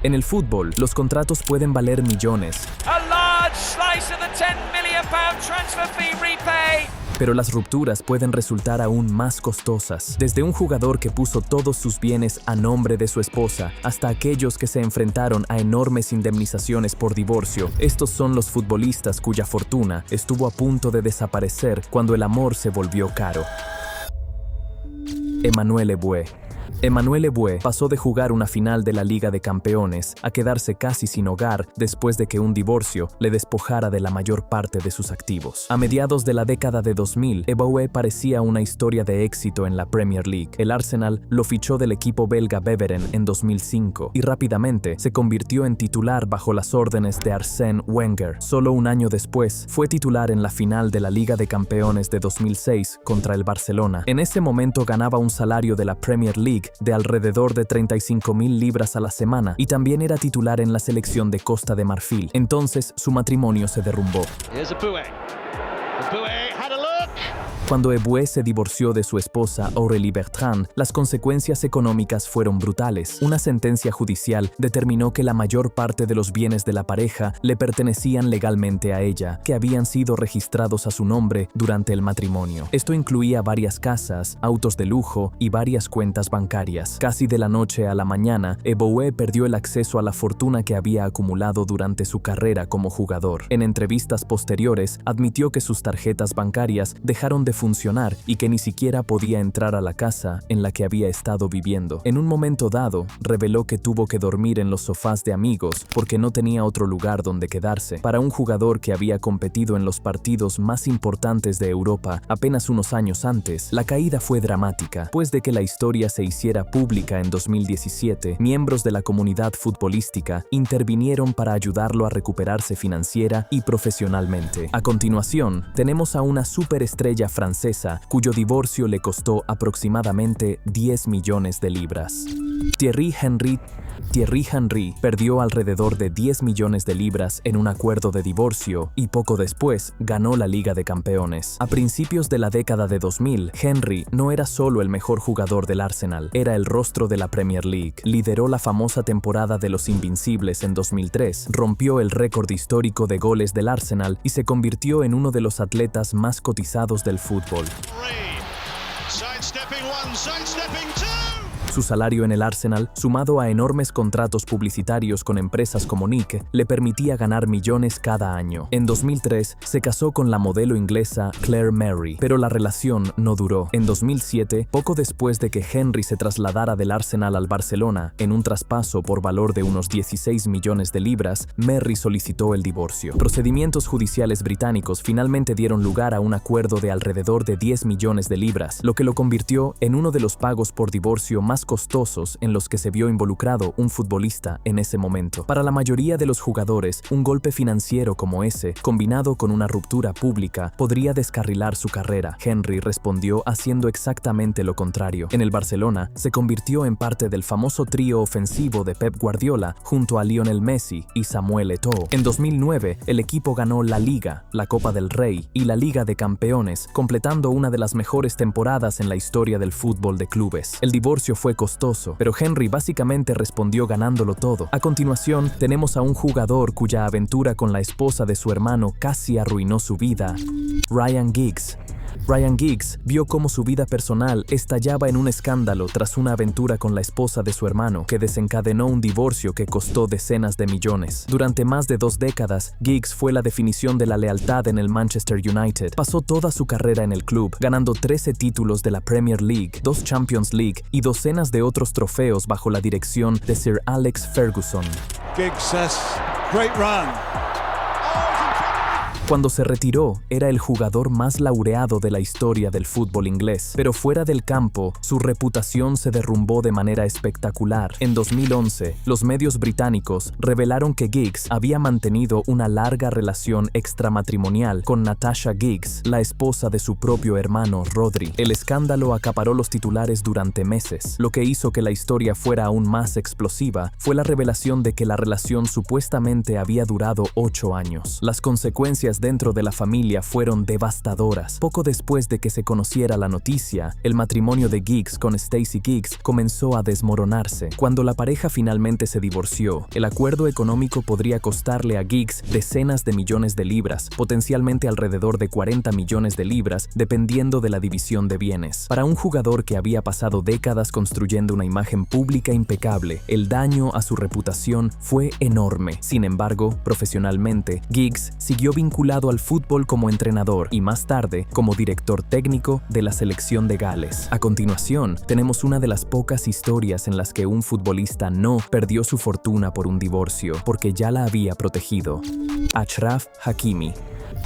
En el fútbol, los contratos pueden valer millones. Pero las rupturas pueden resultar aún más costosas. Desde un jugador que puso todos sus bienes a nombre de su esposa, hasta aquellos que se enfrentaron a enormes indemnizaciones por divorcio. Estos son los futbolistas cuya fortuna estuvo a punto de desaparecer cuando el amor se volvió caro. Emmanuel Eboué. Emmanuel Eboué pasó de jugar una final de la Liga de Campeones a quedarse casi sin hogar después de que un divorcio le despojara de la mayor parte de sus activos. A mediados de la década de 2000, Eboué parecía una historia de éxito en la Premier League. El Arsenal lo fichó del equipo belga Beveren en 2005 y rápidamente se convirtió en titular bajo las órdenes de Arsène Wenger. Solo un año después, fue titular en la final de la Liga de Campeones de 2006 contra el Barcelona. En ese momento ganaba un salario de la Premier League de alrededor de 35.000 libras a la semana y también era titular en la selección de Costa de Marfil. Entonces su matrimonio se derrumbó. Cuando Eboué se divorció de su esposa Aurélie Bertrand, las consecuencias económicas fueron brutales. Una sentencia judicial determinó que la mayor parte de los bienes de la pareja le pertenecían legalmente a ella, que habían sido registrados a su nombre durante el matrimonio. Esto incluía varias casas, autos de lujo y varias cuentas bancarias. Casi de la noche a la mañana, Eboué perdió el acceso a la fortuna que había acumulado durante su carrera como jugador. En entrevistas posteriores, admitió que sus tarjetas bancarias dejaron de funcionar y que ni siquiera podía entrar a la casa en la que había estado viviendo. En un momento dado, reveló que tuvo que dormir en los sofás de amigos porque no tenía otro lugar donde quedarse. Para un jugador que había competido en los partidos más importantes de Europa apenas unos años antes, la caída fue dramática. Después de que la historia se hiciera pública en 2017, miembros de la comunidad futbolística intervinieron para ayudarlo a recuperarse financiera y profesionalmente. A continuación, tenemos a una superestrella francesa cuyo divorcio le costó aproximadamente 10 millones de libras. Thierry Henry perdió alrededor de 10 millones de libras en un acuerdo de divorcio y poco después ganó la Liga de Campeones. A principios de la década de 2000, Henry no era solo el mejor jugador del Arsenal, era el rostro de la Premier League. Lideró la famosa temporada de los Invincibles en 2003, rompió el récord histórico de goles del Arsenal y se convirtió en uno de los atletas más cotizados del fútbol. Su salario en el Arsenal, sumado a enormes contratos publicitarios con empresas como Nike, le permitía ganar millones cada año. En 2003, se casó con la modelo inglesa Claire Mary, pero la relación no duró. En 2007, poco después de que Henry se trasladara del Arsenal al Barcelona, en un traspaso por valor de unos 16 millones de libras, Mary solicitó el divorcio. Procedimientos judiciales británicos finalmente dieron lugar a un acuerdo de alrededor de 10 millones de libras, lo que lo convirtió en uno de los pagos por divorcio más costosos en los que se vio involucrado un futbolista en ese momento. Para la mayoría de los jugadores, un golpe financiero como ese, combinado con una ruptura pública, podría descarrilar su carrera. Henry respondió haciendo exactamente lo contrario. En el Barcelona, se convirtió en parte del famoso trío ofensivo de Pep Guardiola junto a Lionel Messi y Samuel Eto'o. En 2009, el equipo ganó la Liga, la Copa del Rey y la Liga de Campeones, completando una de las mejores temporadas en la historia del fútbol de clubes. El divorcio fue costoso, pero Henry básicamente respondió ganándolo todo. A continuación, tenemos a un jugador cuya aventura con la esposa de su hermano casi arruinó su vida: Ryan Giggs. Ryan Giggs vio cómo su vida personal estallaba en un escándalo tras una aventura con la esposa de su hermano, que desencadenó un divorcio que costó decenas de millones. Durante más de 2 décadas, Giggs fue la definición de la lealtad en el Manchester United. Pasó toda su carrera en el club, ganando 13 títulos de la Premier League, 2 Champions League y docenas de otros trofeos bajo la dirección de Sir Alex Ferguson. Giggs says, great run. Cuando se retiró, era el jugador más laureado de la historia del fútbol inglés, pero fuera del campo, su reputación se derrumbó de manera espectacular. En 2011, los medios británicos revelaron que Giggs había mantenido una larga relación extramatrimonial con Natasha Giggs, la esposa de su propio hermano Rodri. El escándalo acaparó los titulares durante meses. Lo que hizo que la historia fuera aún más explosiva fue la revelación de que la relación supuestamente había durado 8 años. Las consecuencias noticias dentro de la familia fueron devastadoras. Poco después de que se conociera la noticia, el matrimonio de Giggs con Stacey Giggs comenzó a desmoronarse. Cuando la pareja finalmente se divorció, el acuerdo económico podría costarle a Giggs decenas de millones de libras, potencialmente alrededor de 40 millones de libras, dependiendo de la división de bienes. Para un jugador que había pasado décadas construyendo una imagen pública impecable, el daño a su reputación fue enorme. Sin embargo, profesionalmente, Giggs siguió vinculado al fútbol como entrenador y más tarde como director técnico de la selección de Gales. A continuación, tenemos una de las pocas historias en las que un futbolista no perdió su fortuna por un divorcio, porque ya la había protegido. Achraf Hakimi.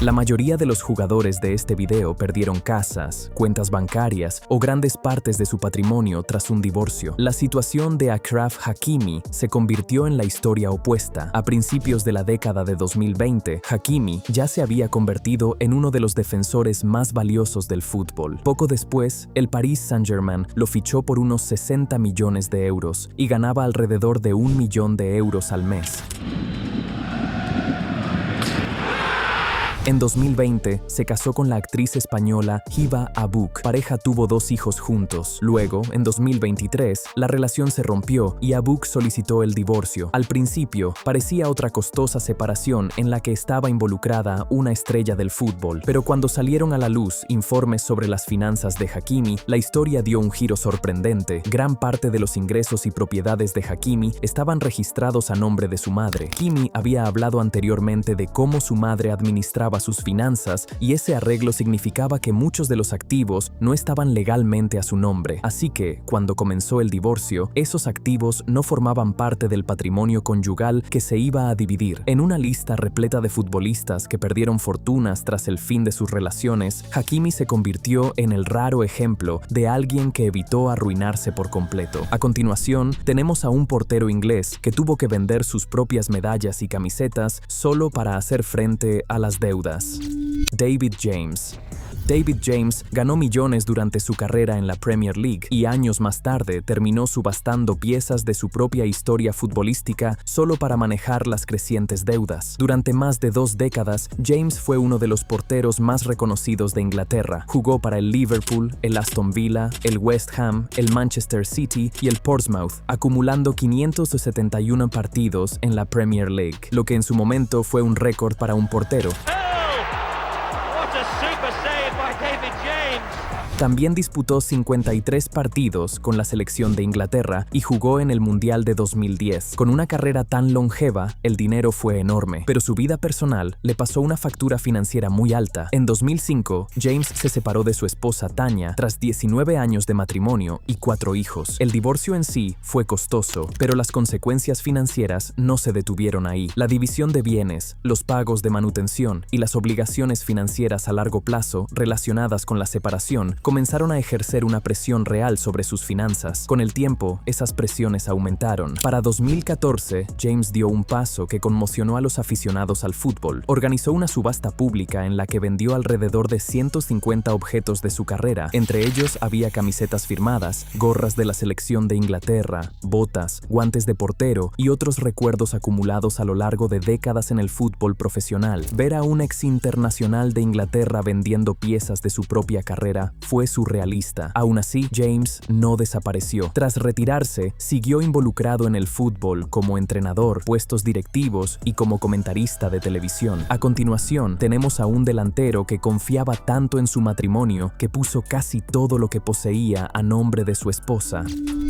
La mayoría de los jugadores de este video perdieron casas, cuentas bancarias o grandes partes de su patrimonio tras un divorcio. La situación de Achraf Hakimi se convirtió en la historia opuesta. A principios de la década de 2020, Hakimi ya se había convertido en uno de los defensores más valiosos del fútbol. Poco después, el Paris Saint-Germain lo fichó por unos 60 millones de euros y ganaba alrededor de 1 millón de euros al mes. En 2020, se casó con la actriz española Hiba Abuuk. Pareja tuvo 2 hijos juntos. Luego, en 2023, la relación se rompió y Abuuk solicitó el divorcio. Al principio, parecía otra costosa separación en la que estaba involucrada una estrella del fútbol. Pero cuando salieron a la luz informes sobre las finanzas de Hakimi, la historia dio un giro sorprendente. Gran parte de los ingresos y propiedades de Hakimi estaban registrados a nombre de su madre. Hakimi había hablado anteriormente de cómo su madre administraba sus finanzas y ese arreglo significaba que muchos de los activos no estaban legalmente a su nombre. Así que, cuando comenzó el divorcio, esos activos no formaban parte del patrimonio conyugal que se iba a dividir. En una lista repleta de futbolistas que perdieron fortunas tras el fin de sus relaciones, Hakimi se convirtió en el raro ejemplo de alguien que evitó arruinarse por completo. A continuación, tenemos a un portero inglés que tuvo que vender sus propias medallas y camisetas solo para hacer frente a las deudas. David James. David James ganó millones durante su carrera en la Premier League y años más tarde terminó subastando piezas de su propia historia futbolística solo para manejar las crecientes deudas. Durante más de 2 décadas, James fue uno de los porteros más reconocidos de Inglaterra. Jugó para el Liverpool, el Aston Villa, el West Ham, el Manchester City y el Portsmouth, acumulando 571 partidos en la Premier League, lo que en su momento fue un récord para un portero. También disputó 53 partidos con la selección de Inglaterra y jugó en el Mundial de 2010. Con una carrera tan longeva, el dinero fue enorme, pero su vida personal le pasó una factura financiera muy alta. En 2005, James se separó de su esposa Tanya tras 19 años de matrimonio y 4 hijos. El divorcio en sí fue costoso, pero las consecuencias financieras no se detuvieron ahí. La división de bienes, los pagos de manutención y las obligaciones financieras a largo plazo relacionadas con la separación comenzaron a ejercer una presión real sobre sus finanzas. Con el tiempo, esas presiones aumentaron. Para 2014, James dio un paso que conmocionó a los aficionados al fútbol. Organizó una subasta pública en la que vendió alrededor de 150 objetos de su carrera. Entre ellos había camisetas firmadas, gorras de la selección de Inglaterra, botas, guantes de portero y otros recuerdos acumulados a lo largo de décadas en el fútbol profesional. Ver a un ex internacional de Inglaterra vendiendo piezas de su propia carrera fue surrealista. Aún así, James no desapareció. Tras retirarse, siguió involucrado en el fútbol como entrenador, puestos directivos y como comentarista de televisión. A continuación, tenemos a un delantero que confiaba tanto en su matrimonio que puso casi todo lo que poseía a nombre de su esposa.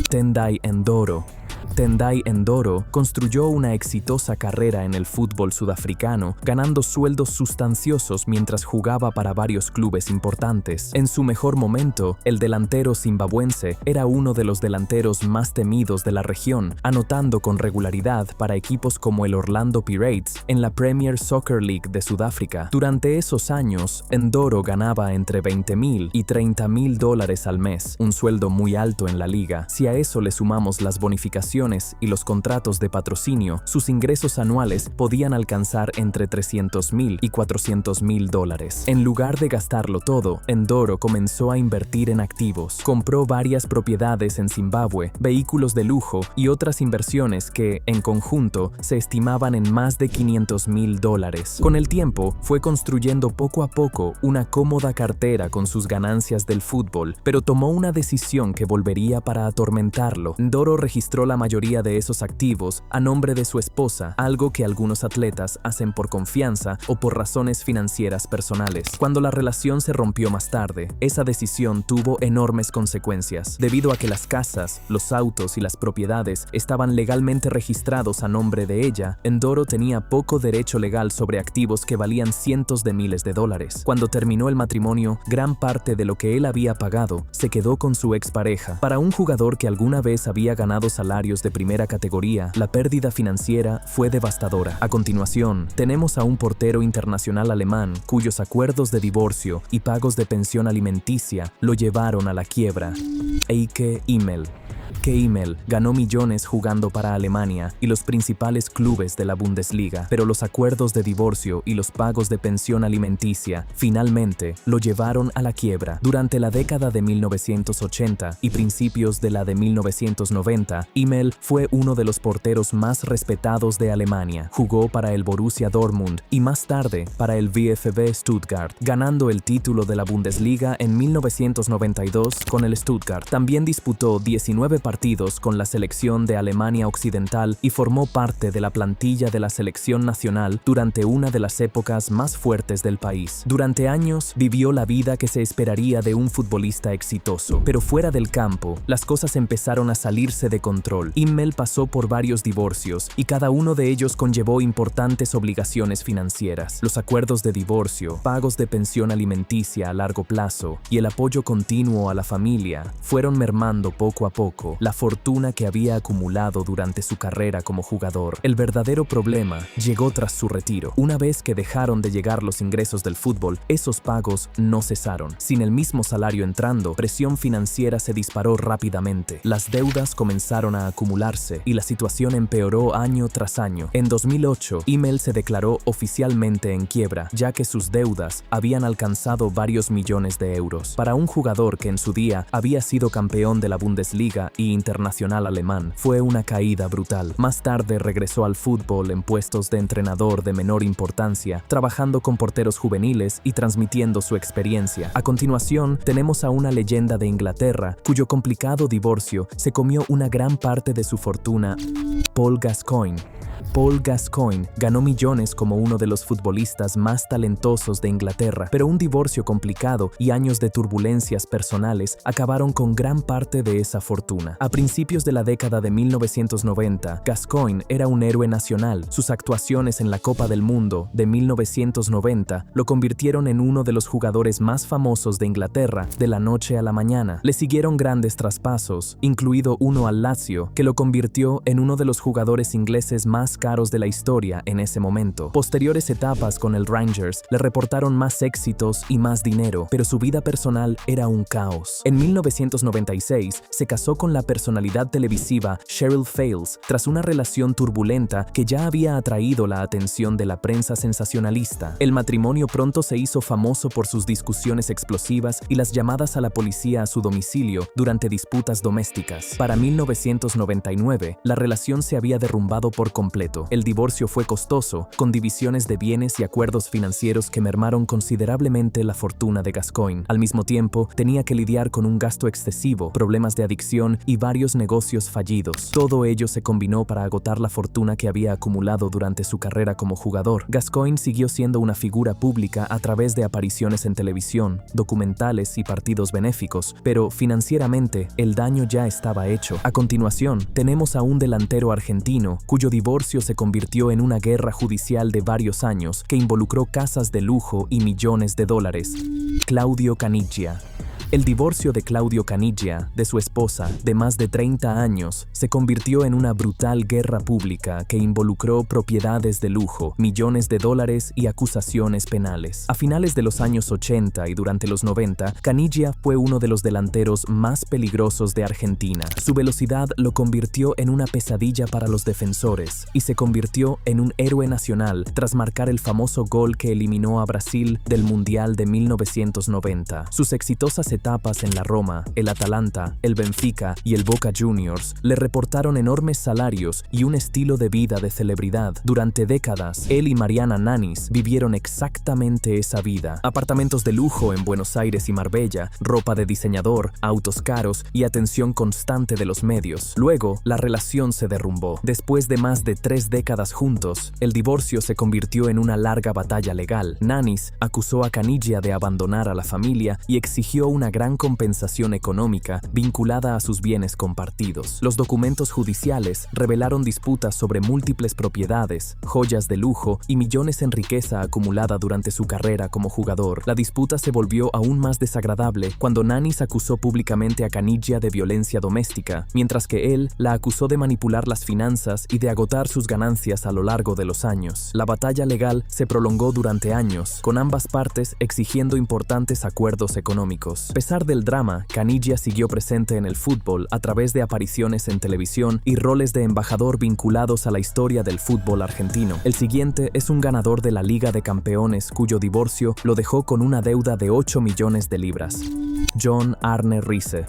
Tendai Endoro. Tendai Endoro construyó una exitosa carrera en el fútbol sudafricano, ganando sueldos sustanciosos mientras jugaba para varios clubes importantes. En su mejor momento, el delantero zimbabuense era uno de los delanteros más temidos de la región, anotando con regularidad para equipos como el Orlando Pirates en la Premier Soccer League de Sudáfrica. Durante esos años, Endoro ganaba entre $20,000 y $30,000 al mes, un sueldo muy alto en la liga. Si a eso le sumamos las bonificaciones televisiones y los contratos de patrocinio, sus ingresos anuales podían alcanzar entre $300,000 y $400,000. En lugar de gastarlo todo, Ndoro comenzó a invertir en activos. Compró varias propiedades en Zimbabue, vehículos de lujo y otras inversiones que, en conjunto, se estimaban en más de $500,000. Con el tiempo, fue construyendo poco a poco una cómoda cartera con sus ganancias del fútbol, pero tomó una decisión que volvería para atormentarlo. Ndoro registró la mayoría de esos activos a nombre de su esposa, algo que algunos atletas hacen por confianza o por razones financieras personales. Cuando la relación se rompió más tarde, esa decisión tuvo enormes consecuencias. Debido a que las casas, los autos y las propiedades estaban legalmente registrados a nombre de ella, Ndoro tenía poco derecho legal sobre activos que valían cientos de miles de dólares. Cuando terminó el matrimonio, gran parte de lo que él había pagado se quedó con su expareja. Para un jugador que alguna vez había ganado salarios de primera categoría, la pérdida financiera fue devastadora. A continuación, tenemos a un portero internacional alemán cuyos acuerdos de divorcio y pagos de pensión alimenticia lo llevaron a la quiebra. Eike Immel. Immel ganó millones jugando para Alemania y los principales clubes de la Bundesliga, pero los acuerdos de divorcio y los pagos de pensión alimenticia finalmente lo llevaron a la quiebra. Durante la década de 1980 y principios de la de 1990, Immel fue uno de los porteros más respetados de Alemania. Jugó para el Borussia Dortmund y más tarde para el VfB Stuttgart, ganando el título de la Bundesliga en 1992 con el Stuttgart. También disputó 19 partidos con la selección de Alemania Occidental y formó parte de la plantilla de la selección nacional durante una de las épocas más fuertes del país. Durante años vivió la vida que se esperaría de un futbolista exitoso, pero fuera del campo, las cosas empezaron a salirse de control. Immel pasó por varios divorcios y cada uno de ellos conllevó importantes obligaciones financieras. Los acuerdos de divorcio, pagos de pensión alimenticia a largo plazo y el apoyo continuo a la familia fueron mermando poco a poco la fortuna que había acumulado durante su carrera como jugador. El verdadero problema llegó tras su retiro. Una vez que dejaron de llegar los ingresos del fútbol, esos pagos no cesaron. Sin el mismo salario entrando, presión financiera se disparó rápidamente. Las deudas comenzaron a acumularse y la situación empeoró año tras año. En 2008, Immel se declaró oficialmente en quiebra, ya que sus deudas habían alcanzado varios millones de euros. Para un jugador que en su día había sido campeón de la Bundesliga y internacional alemán, fue una caída brutal. Más tarde regresó al fútbol en puestos de entrenador de menor importancia, trabajando con porteros juveniles y transmitiendo su experiencia. A continuación, tenemos a una leyenda de Inglaterra, cuyo complicado divorcio se comió una gran parte de su fortuna, Paul Gascoigne. Paul Gascoigne ganó millones como uno de los futbolistas más talentosos de Inglaterra, pero un divorcio complicado y años de turbulencias personales acabaron con gran parte de esa fortuna. A principios de la década de 1990, Gascoigne era un héroe nacional. Sus actuaciones en la Copa del Mundo de 1990 lo convirtieron en uno de los jugadores más famosos de Inglaterra de la noche a la mañana. Le siguieron grandes traspasos, incluido uno al Lazio, que lo convirtió en uno de los jugadores ingleses más caros de la historia en ese momento. Posteriores etapas con el Rangers le reportaron más éxitos y más dinero, pero su vida personal era un caos. En 1996 se casó con la personalidad televisiva Cheryl Fales tras una relación turbulenta que ya había atraído la atención de la prensa sensacionalista. El matrimonio pronto se hizo famoso por sus discusiones explosivas y las llamadas a la policía a su domicilio durante disputas domésticas. Para 1999, la relación se había derrumbado por completo. El divorcio fue costoso, con divisiones de bienes y acuerdos financieros que mermaron considerablemente la fortuna de Gascoigne. Al mismo tiempo, tenía que lidiar con un gasto excesivo, problemas de adicción y varios negocios fallidos. Todo ello se combinó para agotar la fortuna que había acumulado durante su carrera como jugador. Gascoigne siguió siendo una figura pública a través de apariciones en televisión, documentales y partidos benéficos, pero financieramente el daño ya estaba hecho. A continuación, tenemos a un delantero argentino cuyo divorcio se convirtió en una guerra judicial de varios años que involucró casas de lujo y millones de dólares. Claudio Caniggia. El divorcio de Claudio Caniggia, de su esposa, de más de 30 años, se convirtió en una brutal guerra pública que involucró propiedades de lujo, millones de dólares y acusaciones penales. A finales de los años 80 y durante los 90, Caniggia fue uno de los delanteros más peligrosos de Argentina. Su velocidad lo convirtió en una pesadilla para los defensores y se convirtió en un héroe nacional tras marcar el famoso gol que eliminó a Brasil del Mundial de 1990. Sus exitosas etapas en la Roma, el Atalanta, el Benfica y el Boca Juniors le reportaron enormes salarios y un estilo de vida de celebridad. Durante décadas, él y Mariana Nannis vivieron exactamente esa vida. Apartamentos de lujo en Buenos Aires y Marbella, ropa de diseñador, autos caros y atención constante de los medios. Luego, la relación se derrumbó. Después de más de 3 décadas juntos, el divorcio se convirtió en una larga batalla legal. Nannis acusó a Caniggia de abandonar a la familia y exigió una gran compensación económica vinculada a sus bienes compartidos. Los documentos judiciales revelaron disputas sobre múltiples propiedades, joyas de lujo y millones en riqueza acumulada durante su carrera como jugador. La disputa se volvió aún más desagradable cuando Nannis acusó públicamente a Caniggia de violencia doméstica, mientras que él la acusó de manipular las finanzas y de agotar sus ganancias a lo largo de los años. La batalla legal se prolongó durante años, con ambas partes exigiendo importantes acuerdos económicos. A pesar del drama, Caniggia siguió presente en el fútbol a través de apariciones en televisión y roles de embajador vinculados a la historia del fútbol argentino. El siguiente es un ganador de la Liga de Campeones cuyo divorcio lo dejó con una deuda de 8 millones de libras. John Arne Riise.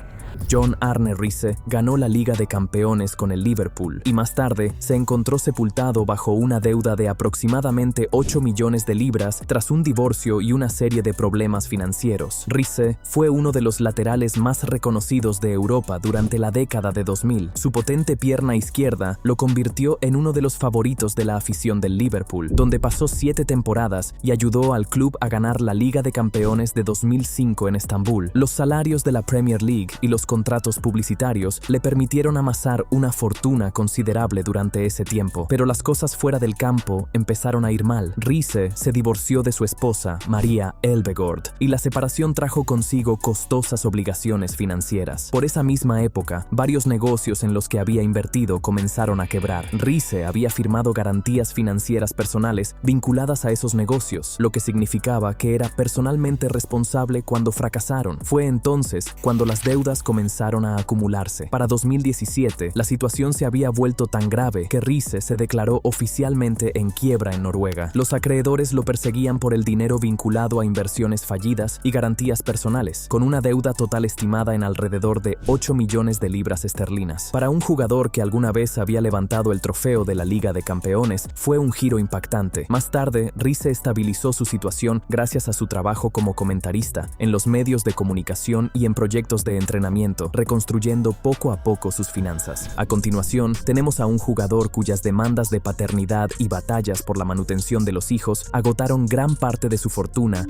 John Arne Riise ganó la Liga de Campeones con el Liverpool y más tarde se encontró sepultado bajo una deuda de aproximadamente 8 millones de libras tras un divorcio y una serie de problemas financieros. Riise fue uno de los laterales más reconocidos de Europa durante la década de 2000. Su potente pierna izquierda lo convirtió en uno de los favoritos de la afición del Liverpool, donde pasó 7 temporadas y ayudó al club a ganar la Liga de Campeones de 2005 en Estambul. Los salarios de la Premier League y los contratos publicitarios le permitieron amasar una fortuna considerable durante ese tiempo, pero las cosas fuera del campo empezaron a ir mal. Riise se divorció de su esposa, Maria Elvegård, y la separación trajo consigo costosas obligaciones financieras. Por esa misma época, varios negocios en los que había invertido comenzaron a quebrar. Riise había firmado garantías financieras personales vinculadas a esos negocios, lo que significaba que era personalmente responsable cuando fracasaron. Fue entonces cuando las deudas comenzaron a acumularse. Para 2017, la situación se había vuelto tan grave que Riise se declaró oficialmente en quiebra en Noruega. Los acreedores lo perseguían por el dinero vinculado a inversiones fallidas y garantías personales, con una deuda total estimada en alrededor de 8 millones de libras esterlinas. Para un jugador que alguna vez había levantado el trofeo de la Liga de Campeones, fue un giro impactante. Más tarde, Riise estabilizó su situación gracias a su trabajo como comentarista, en los medios de comunicación y en proyectos de entrenamiento, reconstruyendo poco a poco sus finanzas. A continuación, tenemos a un jugador cuyas demandas de paternidad y batallas por la manutención de los hijos agotaron gran parte de su fortuna: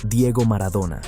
Diego Maradona.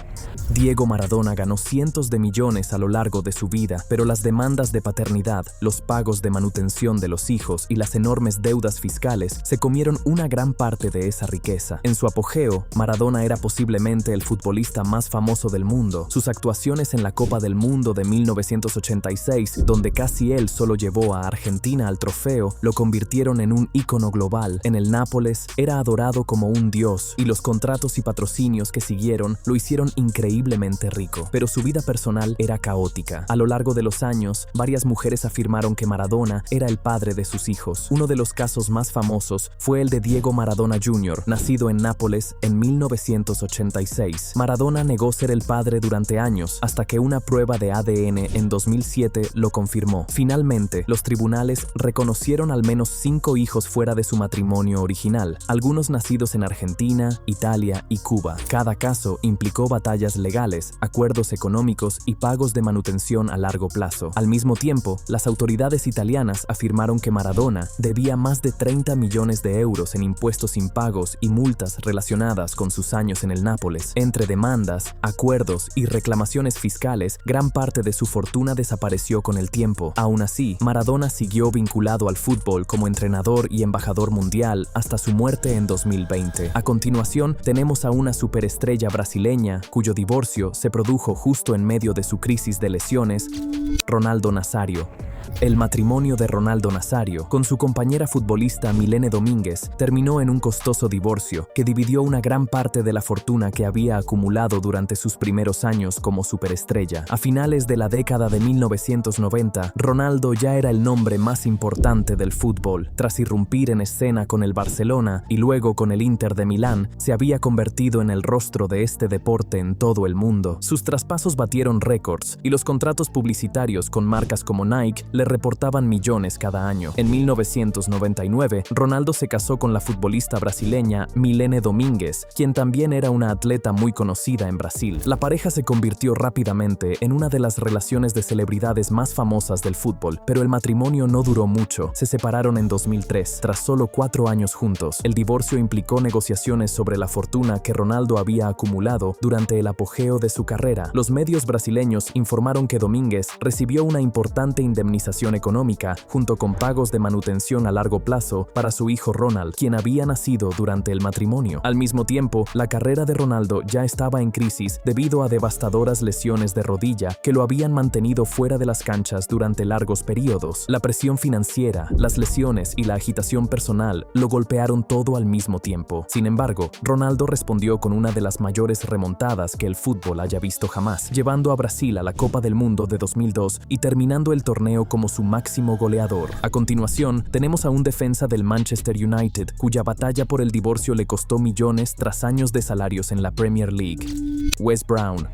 Diego Maradona ganó cientos de millones a lo largo de su vida, pero las demandas de paternidad, los pagos de manutención de los hijos y las enormes deudas fiscales se comieron una gran parte de esa riqueza. En su apogeo, Maradona era posiblemente el futbolista más famoso del mundo. Sus actuaciones en la Copa del Mundo de 1986, donde casi él solo llevó a Argentina al trofeo, lo convirtieron en un ícono global. En el Nápoles era adorado como un dios y los contratos y patrocinios que siguieron lo hicieron increíblemente rico, pero su vida personal era caótica. A lo largo de los años, varias mujeres afirmaron que Maradona era el padre de sus hijos. Uno de los casos más famosos fue el de Diego Maradona Jr., nacido en Nápoles en 1986. Maradona negó ser el padre durante años, hasta que una prueba de ADN en 2007 lo confirmó. Finalmente, los tribunales reconocieron al menos 5 hijos fuera de su matrimonio original, algunos nacidos en Argentina, Italia y Cuba. Cada caso implicó batallas legales, acuerdos económicos y pagos de manutención a largo plazo. Al mismo tiempo, las autoridades italianas afirmaron que Maradona debía más de 30 millones de euros en impuestos impagos y multas relacionadas con sus años en el Nápoles. Entre demandas, acuerdos y reclamaciones fiscales, gran parte de su fortuna desapareció con el tiempo. Aún así, Maradona siguió vinculado al fútbol como entrenador y embajador mundial hasta su muerte en 2020. A continuación, tenemos a una superestrella brasileña cuyo divorcio se produjo justo en medio de su crisis de lesiones, Ronaldo Nazário. El matrimonio de Ronaldo Nazário con su compañera futbolista Milene Domínguez terminó en un costoso divorcio que dividió una gran parte de la fortuna que había acumulado durante sus primeros años como superestrella. A finales de la década de 1990, Ronaldo ya era el nombre más importante del fútbol. Tras irrumpir en escena con el Barcelona y luego con el Inter de Milán, se había convertido en el rostro de este deporte en todo el mundo. Sus traspasos batieron récords y los contratos publicitarios con marcas como Nike le reportaban millones cada año. En 1999, Ronaldo se casó con la futbolista brasileña Milene Domínguez, quien también era una atleta muy conocida en Brasil. La pareja se convirtió rápidamente en una de las relaciones de celebridades más famosas del fútbol, pero el matrimonio no duró mucho. Se separaron en 2003, tras solo 4 años juntos. El divorcio implicó negociaciones sobre la fortuna que Ronaldo había acumulado durante el apogeo de su carrera. Los medios brasileños informaron que Domínguez recibió una importante indemnización económica junto con pagos de manutención a largo plazo para su hijo Ronald, quien había nacido durante el matrimonio. Al mismo tiempo, la carrera de Ronaldo ya estaba en crisis debido a devastadoras lesiones de rodilla que lo habían mantenido fuera de las canchas durante largos periodos. La presión financiera, las lesiones y la agitación personal lo golpearon todo al mismo tiempo. Sin embargo, Ronaldo respondió con una de las mayores remontadas que el fútbol haya visto jamás, llevando a Brasil a la Copa del Mundo de 2002 y terminando el torneo como su máximo goleador. A continuación, tenemos a un defensa del Manchester United, cuya batalla por el divorcio le costó millones tras años de salarios en la Premier League. Wes Brown.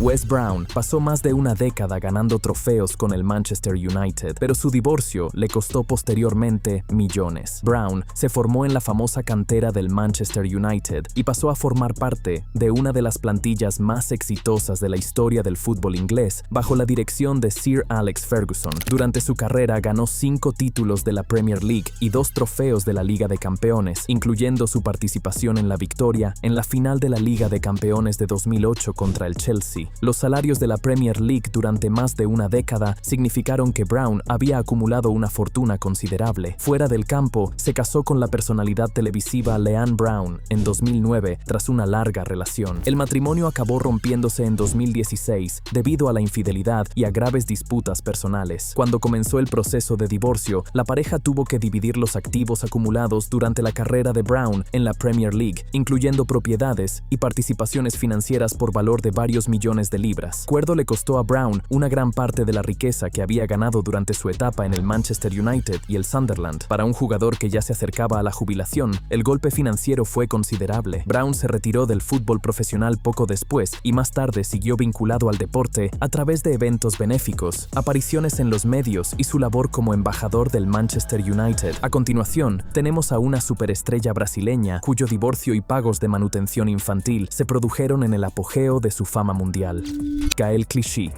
Wes Brown pasó más de una década ganando trofeos con el Manchester United, pero su divorcio le costó posteriormente millones. Brown se formó en la famosa cantera del Manchester United y pasó a formar parte de una de las plantillas más exitosas de la historia del fútbol inglés bajo la dirección de Sir Alex Ferguson. Durante su carrera ganó 5 títulos de la Premier League y 2 trofeos de la Liga de Campeones, incluyendo su participación en la victoria en la final de la Liga de Campeones de 2008 contra el Chelsea. Los salarios de la Premier League durante más de una década significaron que Brown había acumulado una fortuna considerable. Fuera del campo, se casó con la personalidad televisiva Leanne Brown en 2009 tras una larga relación. El matrimonio acabó rompiéndose en 2016 debido a la infidelidad y a graves disputas personales. Cuando comenzó el proceso de divorcio, la pareja tuvo que dividir los activos acumulados durante la carrera de Brown en la Premier League, incluyendo propiedades y participaciones financieras por valor de varios millones de libras. El acuerdo le costó a Brown una gran parte de la riqueza que había ganado durante su etapa en el Manchester United y el Sunderland. Para un jugador que ya se acercaba a la jubilación, el golpe financiero fue considerable. Brown se retiró del fútbol profesional poco después y más tarde siguió vinculado al deporte a través de eventos benéficos, apariciones en los medios y su labor como embajador del Manchester United. A continuación, tenemos a una superestrella brasileña cuyo divorcio y pagos de manutención infantil se produjeron en el apogeo de su fama mundial. Gaël Clichy.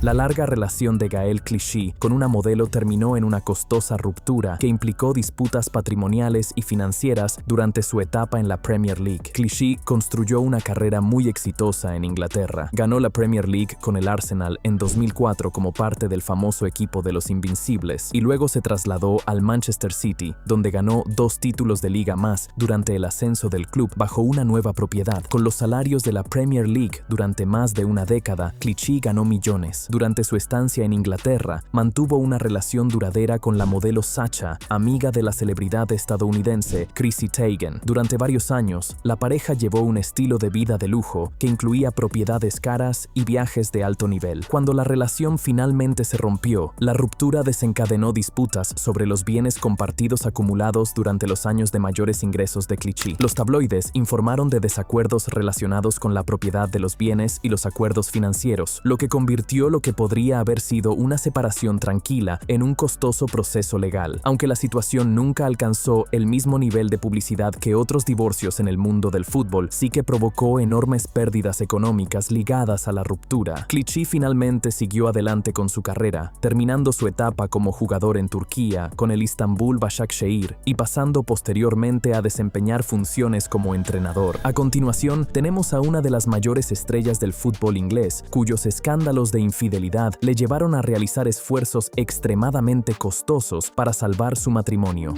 La larga relación de Gaël Clichy con una modelo terminó en una costosa ruptura que implicó disputas patrimoniales y financieras durante su etapa en la Premier League. Clichy construyó una carrera muy exitosa en Inglaterra. Ganó la Premier League con el Arsenal en 2004 como parte del famoso equipo de los Invencibles y luego se trasladó al Manchester City, donde ganó 2 títulos de liga más durante el ascenso del club bajo una nueva propiedad. Con los salarios de la Premier League durante más de una década, Clichy ganó millones. Durante su estancia en Inglaterra, mantuvo una relación duradera con la modelo Sacha, amiga de la celebridad estadounidense Chrissy Teigen. Durante varios años, la pareja llevó un estilo de vida de lujo que incluía propiedades caras y viajes de alto nivel. Cuando la relación finalmente se rompió, la ruptura desencadenó disputas sobre los bienes compartidos acumulados durante los años de mayores ingresos de Clichy. Los tabloides informaron de desacuerdos relacionados con la propiedad de los bienes y los acuerdos financieros, lo que convirtió lo que podría haber sido una separación tranquila en un costoso proceso legal. Aunque la situación nunca alcanzó el mismo nivel de publicidad que otros divorcios en el mundo del fútbol, sí que provocó enormes pérdidas económicas ligadas a la ruptura. Clichy finalmente siguió adelante con su carrera, terminando su etapa como jugador en Turquía con el Istanbul Başakşehir y pasando posteriormente a desempeñar funciones como entrenador. A continuación, tenemos a una de las mayores estrellas del fútbol inglés, cuyos escándalos de infidelidad infidelidad le llevaron a realizar esfuerzos extremadamente costosos para salvar su matrimonio.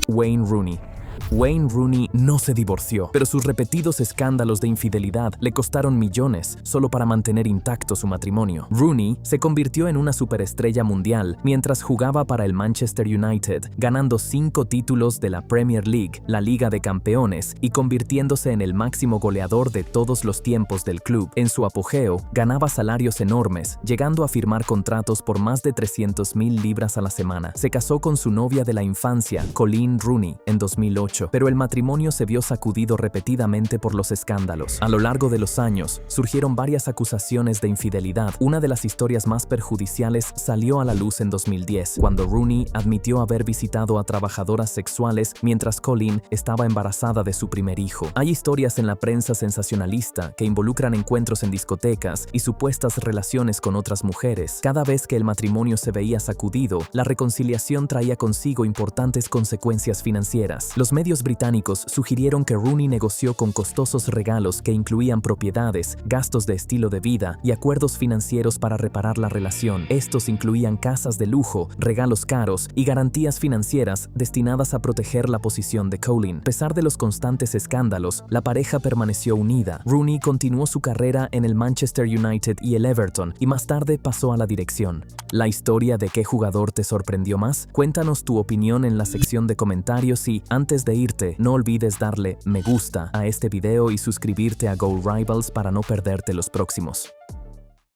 Wayne Rooney. Wayne Rooney no se divorció, pero sus repetidos escándalos de infidelidad le costaron millones solo para mantener intacto su matrimonio. Rooney se convirtió en una superestrella mundial mientras jugaba para el Manchester United, ganando 5 títulos de la Premier League, la Liga de Campeones, y convirtiéndose en el máximo goleador de todos los tiempos del club. En su apogeo, ganaba salarios enormes, llegando a firmar contratos por más de 300,000 libras a la semana. Se casó con su novia de la infancia, Coleen Rooney, en 2008. Pero el matrimonio se vio sacudido repetidamente por los escándalos. A lo largo de los años, surgieron varias acusaciones de infidelidad. Una de las historias más perjudiciales salió a la luz en 2010, cuando Rooney admitió haber visitado a trabajadoras sexuales mientras Coleen estaba embarazada de su primer hijo. Hay historias en la prensa sensacionalista que involucran encuentros en discotecas y supuestas relaciones con otras mujeres. Cada vez que el matrimonio se veía sacudido, la reconciliación traía consigo importantes consecuencias financieras. Los medios británicos sugirieron que Rooney negoció con costosos regalos que incluían propiedades, gastos de estilo de vida y acuerdos financieros para reparar la relación. Estos incluían casas de lujo, regalos caros y garantías financieras destinadas a proteger la posición de Coleen. A pesar de los constantes escándalos, la pareja permaneció unida. Rooney continuó su carrera en el Manchester United y el Everton y más tarde pasó a la dirección. ¿La historia de qué jugador te sorprendió más? Cuéntanos tu opinión en la sección de comentarios y, antes de irte, no olvides darle me gusta a este video y suscribirte a Goal Rivals para no perderte los próximos.